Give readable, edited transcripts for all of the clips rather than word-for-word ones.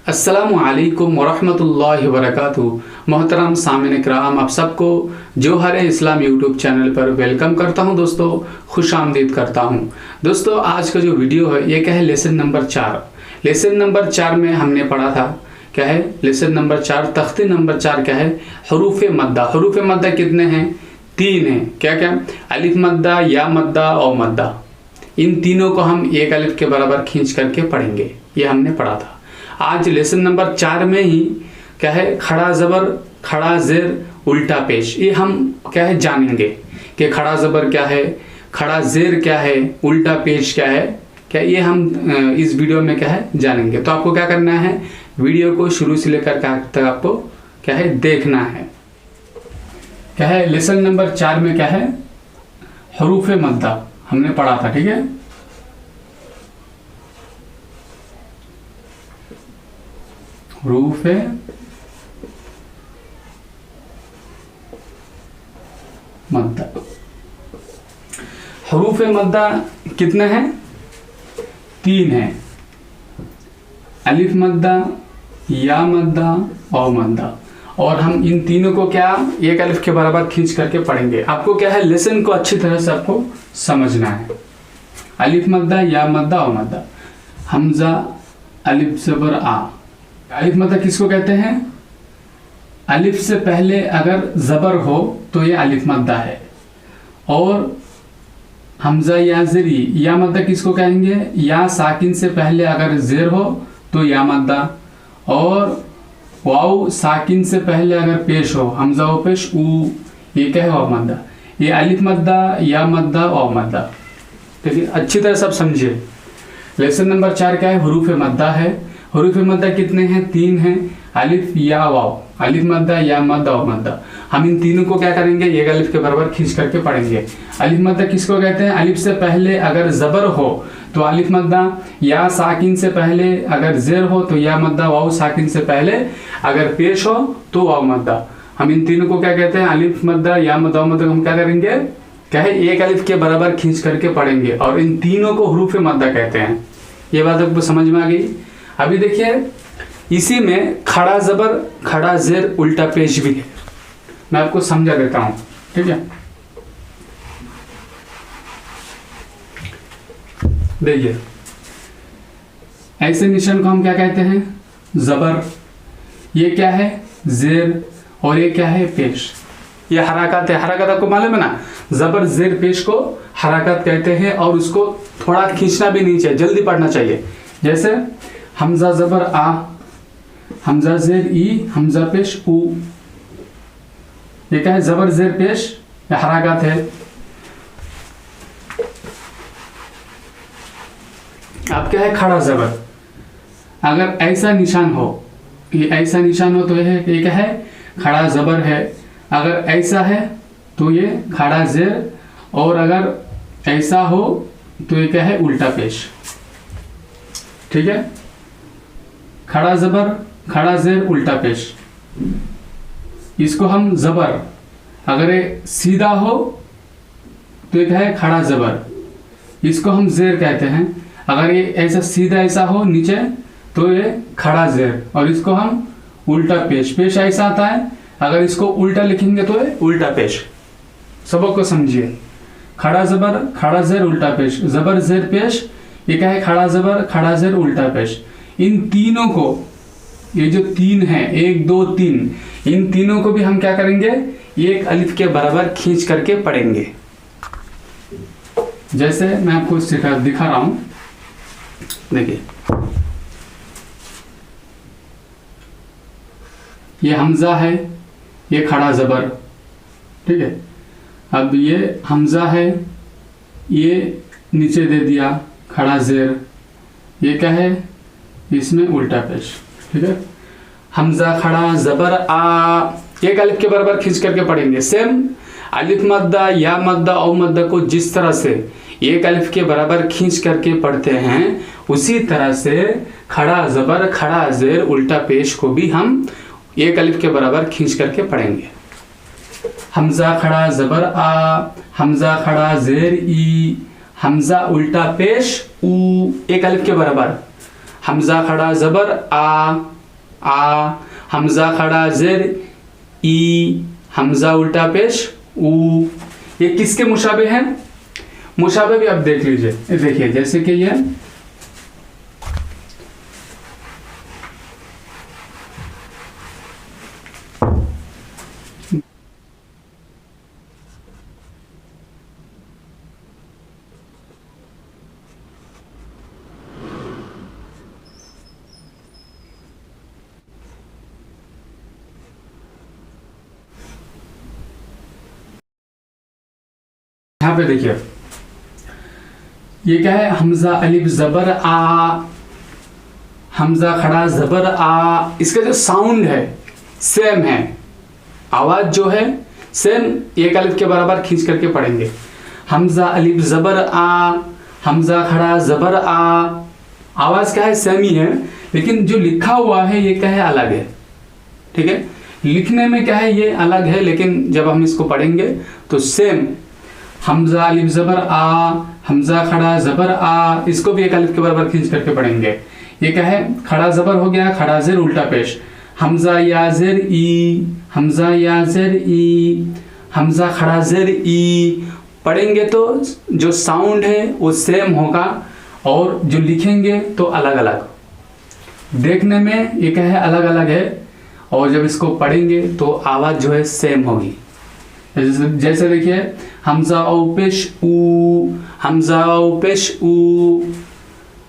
अस्सलामुअलैकुम वरहमतुल्लाहि वबरकातुहू। मोहतरम सामिन इकराम, आप सबको जोहर इस्लाम यूट्यूब चैनल पर वेलकम करता हूं। दोस्तों खुश आमदीद करता हूं। दोस्तों आज का जो वीडियो है ये क्या है, लेसन नंबर 4। लेसन नंबर 4 में हमने पढ़ा था क्या है, लेसन नंबर 4 तख्ती नंबर 4 क्या है, हरूफ मद्दा। हरूफ मद्दा कितने हैं? 3 हैं। क्या क्या? अलिफ मद्दा, या मद्दा और मद्दा। इन तीनों को हम एक अलिफ के बराबर खींच करके पढ़ेंगे, ये हमने पढ़ा था। आज लेसन नंबर 4 में ही क्या है, खड़ा जबर, खड़ा जेर, उल्टा पेश, ये हम क्या है जानेंगे कि खड़ा जबर क्या है, खड़ा जेर क्या है, उल्टा पेश क्या है, क्या ये हम इस वीडियो में क्या है जानेंगे। तो आपको क्या करना है, वीडियो को शुरू से लेकर तक आपको क्या है देखना है। क्या है लेसन नंबर 4 में क्या है, हरूफ मद्दा हमने पढ़ा था, ठीक है। हरूफ मद्दा। हरूफ मद्दा कितने हैं? 3 हैं। अलिफ मद्दा, या मद्दा और मद्दा। और हम इन तीनों को क्या एक अलिफ के बराबर खींच करके पढ़ेंगे। आपको क्या है लेसन को अच्छी तरह से आपको समझना है। अलिफ मद्दा, या मद्दा और मद्दा। हमजा अलिफ जबर आ। अलिफ मद्दा किसको कहते हैं? अलिफ से पहले अगर जबर हो तो ये अलिफ मद्दा है। और हमजा या ज़ेरी, या मद्दा किसको कहेंगे? या साकिन से पहले अगर जेर हो तो या मद्दा। और वाव साकिन से पहले अगर पेश हो, हमजा हो पेश ऊ, ये क्या है वाव मद्दा। ये अलिफ मद्दा, या मद्दा, वाव मद्दा। ठीक है, अच्छी तरह सब समझिए। लेसन नंबर 4 क्या है, हरूफ मद्दा है। हरूफ मद्दा कितने हैं? 3 हैं। अलिफ, या, वाव। अलिफ मद्दा, या मद्दा, वाव मद्दा। हम इन तीनों को क्या करेंगे, एक अलिफ के बराबर खींच करके पढ़ेंगे। अलिफ मद्दा किसको कहते हैं? अलिफ से पहले अगर जबर हो तो अलिफ मद्दा, या साकिन से पहले अगर जेर हो तो या मद्दा, वाव साकिन से पहले अगर पेश हो तो वाव मद्दा। हम इन तीनों को क्या कहते हैं, अलिफ मद्दा, या मद्दा, वाव मद्दा। हम क्या करेंगे, क्या है एक अलिफ के बराबर खींच करके पढ़ेंगे और इन तीनों को हरूफ मद्दा कहते हैं। ये बात आपको समझ में आ गई। अभी देखिए इसी में खड़ा जबर, खड़ा जेर, उल्टा पेश भी है। मैं आपको समझा देता हूं, ठीक है। देखिए ऐसे निशान को हम क्या कहते हैं, जबर। ये क्या है, जेर। और ये क्या है, पेश। ये हरकत है। हरकत आपको मालूम है ना, जबर जेर पेश को हरकत कहते हैं। और उसको थोड़ा खींचना भी नहीं चाहिए, जल्दी पढ़ना चाहिए। जैसे हमजा जबर आ, हमजा जेर ई, हमजा पेश ऊ। ये क्या है, जबर जेर पेश, ये हरकत है। अब क्या है, खड़ा जबर। अगर ऐसा निशान हो, ये ऐसा निशान हो तो ये क्या है, खड़ा जबर है। अगर ऐसा है तो ये खड़ा जेर। और अगर ऐसा हो तो ये क्या है, उल्टा पेश। ठीक है, खड़ा जबर, खड़ा जेर, उल्टा पेश। इसको हम जबर, अगर ये सीधा हो तो ये क्या है, खड़ा जबर। इसको हम जेर कहते हैं। अगर ये ऐसा सीधा ऐसा हो नीचे तो ये खड़ा जेर। और इसको हम उल्टा पेश। पेश ऐसा आता है, अगर इसको उल्टा लिखेंगे तो ये उल्टा पेश। सबक को समझिए। खड़ा जबर, खड़ा जेर, उल्टा पेश, जबर जेर पेश। ये क्या है, खड़ा जबर, खड़ा जेर, उल्टा पेश। इन तीनों को, ये जो 3 है, 1 2 3, इन तीनों को भी हम क्या करेंगे, एक अलिफ के बराबर खींच करके पढ़ेंगे। जैसे मैं आपको दिखा रहा हूं, देखिए ये हमजा है, ये खड़ा जबर, ठीक है। अब ये हमजा है, ये नीचे दे दिया खड़ा जेर। ये क्या है, इसमें उल्टा पेश, ठीक है। हमजा खड़ा जबर आ, एक अलिफ के बराबर खींच करके पढ़ेंगे। सेम अलिफ मद्दा, या मद्दा और मद्दा को जिस तरह से एक अलिफ के बराबर खींच करके पढ़ते हैं, उसी तरह से खड़ा जबर, खड़ा जेर, उल्टा पेश को भी हम एक अलिफ के बराबर खींच करके पढ़ेंगे। हमजा खड़ा जबर आ, हमजा खड़ा जेर ई, हमजा उल्टा पेश ऊ, एक अलिफ के बराबर। हमजा खड़ा जबर आ, आ, हमजा खड़ा जेर ई, हमजा उल्टा पेश ऊ। ये किसके मुशाबे हैं? मुशाबे भी आप देख लीजिए, देखिए जैसे कि ये यहाँ पे देखिए ये क्या है? हमजा अलिफ जबर आ, हमजा खड़ा जबर आ। इसका जो साउंड है सेम है, आवाज जो है सेम एक अलिफ के बराबर खींच करके पढ़ेंगे। हमजा अलिफ जबर आ, हमजा खड़ा जबर आ, आवाज क्या है? सेम ही है, लेकिन जो लिखा हुआ है ये क्या है? अलग है। ठीक है, लिखने में क्या है? ये अलग है, लेकिन जब हम इसको पढ़ेंगे तो सेम। हमजा अलिफ जबर आ, हमजा खड़ा जबर आ, इसको भी एक अलिफ के बराबर खींच करके पढ़ेंगे। ये क्या है? खड़ा जबर हो गया, खड़ा जेर उल्टा पेश। हमजा या जेर ई, हमजा या जेर ई, हमजा खड़ा जेर ई। पढ़ेंगे तो जो साउंड है वो सेम होगा, और जो लिखेंगे तो अलग अलग। देखने में ये क्या है? अलग अलग है, और जब इसको पढ़ेंगे तो आवाज जो है सेम होगी। जैसे देखिए हमजा औ पेश ऊ, हमजा औ पेश ऊ,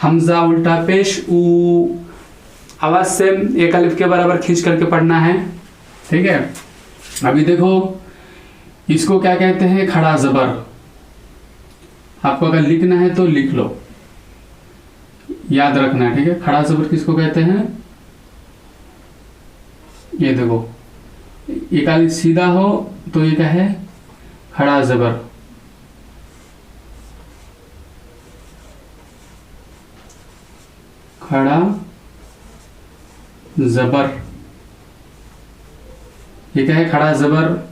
हमजा उल्टा पेश ऊ। आवाज सेम एक अलिफ के बराबर खींच करके पढ़ना है। ठीक है, अभी देखो इसको क्या कहते हैं? खड़ा जबर। आपको अगर लिखना है तो लिख लो, याद रखना है। ठीक है, खड़ा जबर किसको कहते हैं? ये देखो एक अलिफ सीधा हो तो ये क्या है? खड़ा जबर। खड़ा जबर, ये क्या है? खड़ा जबर।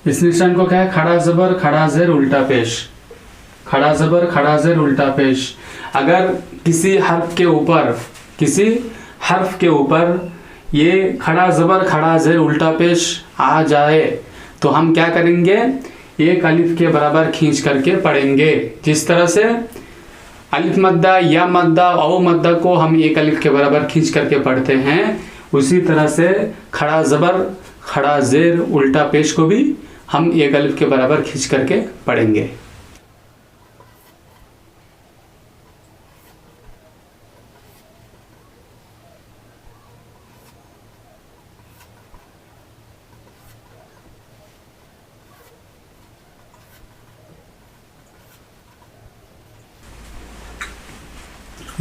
इस निशान को क्या है? खड़ा जबर खड़ा जेर उल्टा पेश, खड़ा जबर खड़ा जेर उल्टा पेश। अगर किसी हर्फ के ऊपर ये खड़ा जबर खड़ा जेर उल्टा पेश आ जाए तो हम क्या करेंगे? एक अलिफ के बराबर खींच करके पढ़ेंगे। जिस तरह से अलिफ मद्दा या मद्दा औ मद्दा को हम एक अलिफ के बराबर खींच करके पढ़ते हैं, उसी तरह से खड़ा जबर खड़ा जेर उल्टा पेश को भी हम एक अलिफ के बराबर खींच करके पढ़ेंगे।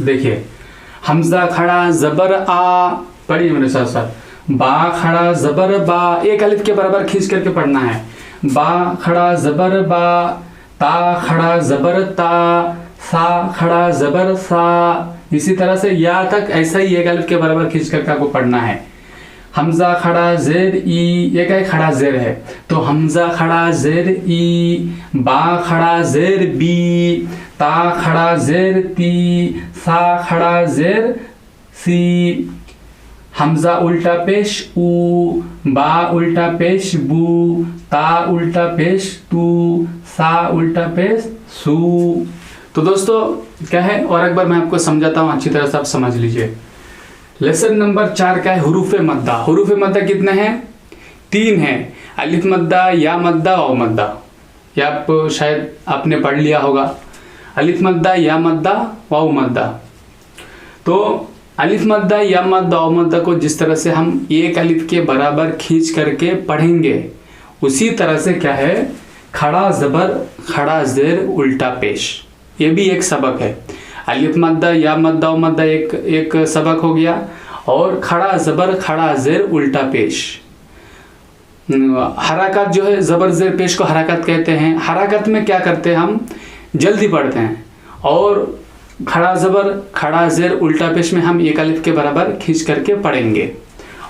देखिए हमजा खड़ा जबर आ, पढ़िए मेरे साथ साथ। बा खड़ा जबर बा, एक अलिफ के बराबर खींच करके पढ़ना है। बा खड़ा जबर बा, ता खड़ा जबर ता, सा खड़ा जबर सा। इसी तरह से या तक ऐसा ही एक अलिफ के बराबर खींच करके आपको पढ़ना है। हमजा खड़ा जेर ई, ये क्या खड़ा जेर है तो हमजा खड़ा जेर ई, बा खड़ा जेर बी, ता खड़ा जेर ती, सा खड़ा जेर सी। हमजा उल्टा पेश ऊ, बा उल्टा पेश बू, ता उल्टा पेश तू, सा उल्टा पेश सू। तो दोस्तों क्या है, और एक बार मैं आपको समझाता हूं, अच्छी तरह से आप समझ लीजिए। लेसन नंबर 4 का है हुरूफे मद्दा। हुरूफे मद्दा कितने हैं? 3 हैं। अलिफ मद्दा, या मद्दा, औ मद्दा। ये आप शायद आपने पढ़ लिया होगा। अलिफ मद्दा, या मद्दा, वाव मद्दा। तो अलिफ मद्दा, या मद्दा, औ मद्दा को जिस तरह से हम एक अलिफ के बराबर खींच करके पढ़ेंगे, उसी तरह से क्या है, खड़ा जबर खड़ा जेर उल्टा पेश, ये भी एक सबक है। अलिफ मद्दा, या मद्दा, औ मद्दा एक सबक हो गया। और खड़ा ज़बर खड़ा ज़ेर उल्टा पेश। हरकत जो है ज़बर ज़ेर पेश को हरकत कहते हैं। हरकत में क्या करते हैं, हम जल्दी पढ़ते हैं, और खड़ा ज़बर खड़ा ज़ेर उल्टा पेश में हम एक अलिफ के बराबर खींच करके पढ़ेंगे।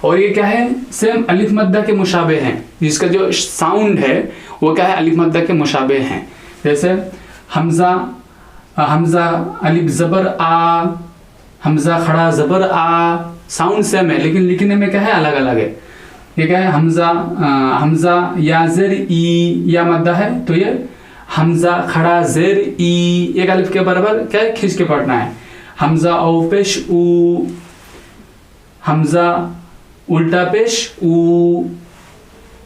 और ये क्या है, सेम अलिफ मद्दा के मुशाबे हैं, जिसका जो साउंड है वो क्या है, अलिफ मद्दा के मुशाबे हैं। जैसे हमज़ा हमज़ा अलिफ ज़बर आ, हमज़ा खड़ा ज़बर आ, साउंड सेम है लेकिन लिखने में क्या है, अलग अलग है। ये क्या है, हमज़ा हमज़ा या ज़ेर ई, या मद्दा है तो ये हमज़ा खड़ा ज़ेर ई, एक अलिफ के बराबर क्या है, खींच के पढ़ना है। हमज़ा औ पेश ऊ, हमज़ा उल्टा पेश ऊ,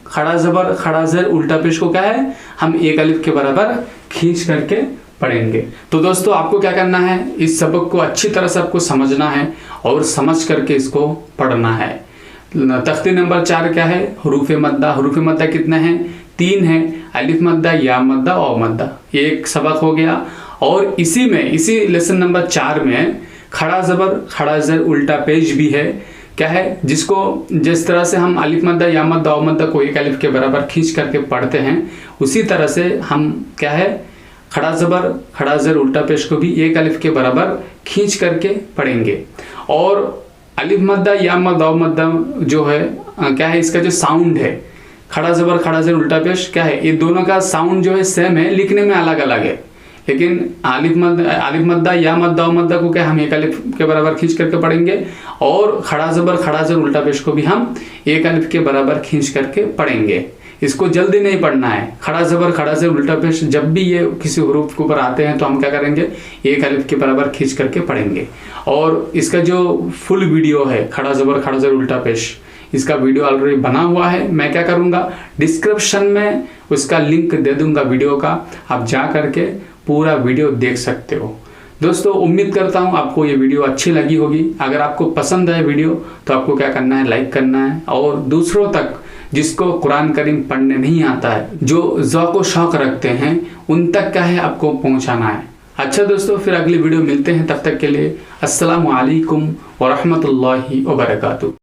खड़ा ज़बर खड़ा ज़ेर उल्टा पेश को क्या है, हम एक अलिफ के बराबर खींच करके पढ़ेंगे। तो दोस्तों आपको क्या करना है, इस सबक को अच्छी तरह से आपको समझना है और समझ करके इसको पढ़ना है। तख्ती नंबर 4 क्या है, हरूफ मद्दा। हरूफ मद्दा कितने हैं, 3 हैं, अलिफ मद्दा, या मद्दा, औ मद्दा। एक सबक हो गया। और इसी में, इसी लेसन नंबर 4 में खड़ा ज़बर खड़ा ज़ेर उल्टा पेश भी है। क्या है, जिसको जिस तरह से हम अलिफ मद्दा, या मद्दा, औ मद्दा को एक अलिफ के बराबर खींच करके पढ़ते हैं, उसी तरह से हम क्या है, खड़ा ज़बर खड़ा ज़ेर उल्टा पेश को भी एक अलिफ के बराबर खींच करके पढ़ेंगे। और अलिफ मद्दा, या मद्दा, औ मद्दा जो है क्या है, इसका जो साउंड है, खड़ा ज़बर खड़ा ज़ेर उल्टा पेश क्या है, ये दोनों का साउंड जो है सेम है, लिखने में अलग अलग है। लेकिन अलिफ मद्दा, या मद्दा, औ मद्दा को क्या हम एक अलिफ के बराबर खींच करके पढ़ेंगे, और खड़ा ज़बर खड़ा ज़ेर उल्टा पेश को भी हम एक अलिफ के बराबर खींच करके पढ़ेंगे। इसको जल्दी नहीं पढ़ना है। खड़ा ज़बर खड़ा ज़ेर उल्टा पेश जब भी ये किसी हुरूफ के ऊपर आते हैं तो हम क्या करेंगे, एक अलिफ के बराबर खींच करके पढ़ेंगे। और इसका जो फुल वीडियो है खड़ा ज़बर खड़ा ज़ेर उल्टा पेश, इसका वीडियो ऑलरेडी बना हुआ है। मैं क्या करूँगा, डिस्क्रिप्शन में उसका लिंक दे दूँगा वीडियो का, आप जा करके पूरा वीडियो देख सकते हो। दोस्तों उम्मीद करता हूँ आपको ये वीडियो अच्छी लगी होगी। अगर आपको पसंद है वीडियो तो आपको क्या करना है, लाइक करना है, और दूसरों तक जिसको कुरान करीम पढ़ने नहीं आता है, जो ज़ौक़ व शौक़ रखते हैं, उन तक क्या है आपको पहुँचाना है। अच्छा दोस्तों, फिर अगली वीडियो मिलते हैं, तब तक के लिए अस्सलामु अलैकुम व रहमतुल्लाहि व बरकातुहू।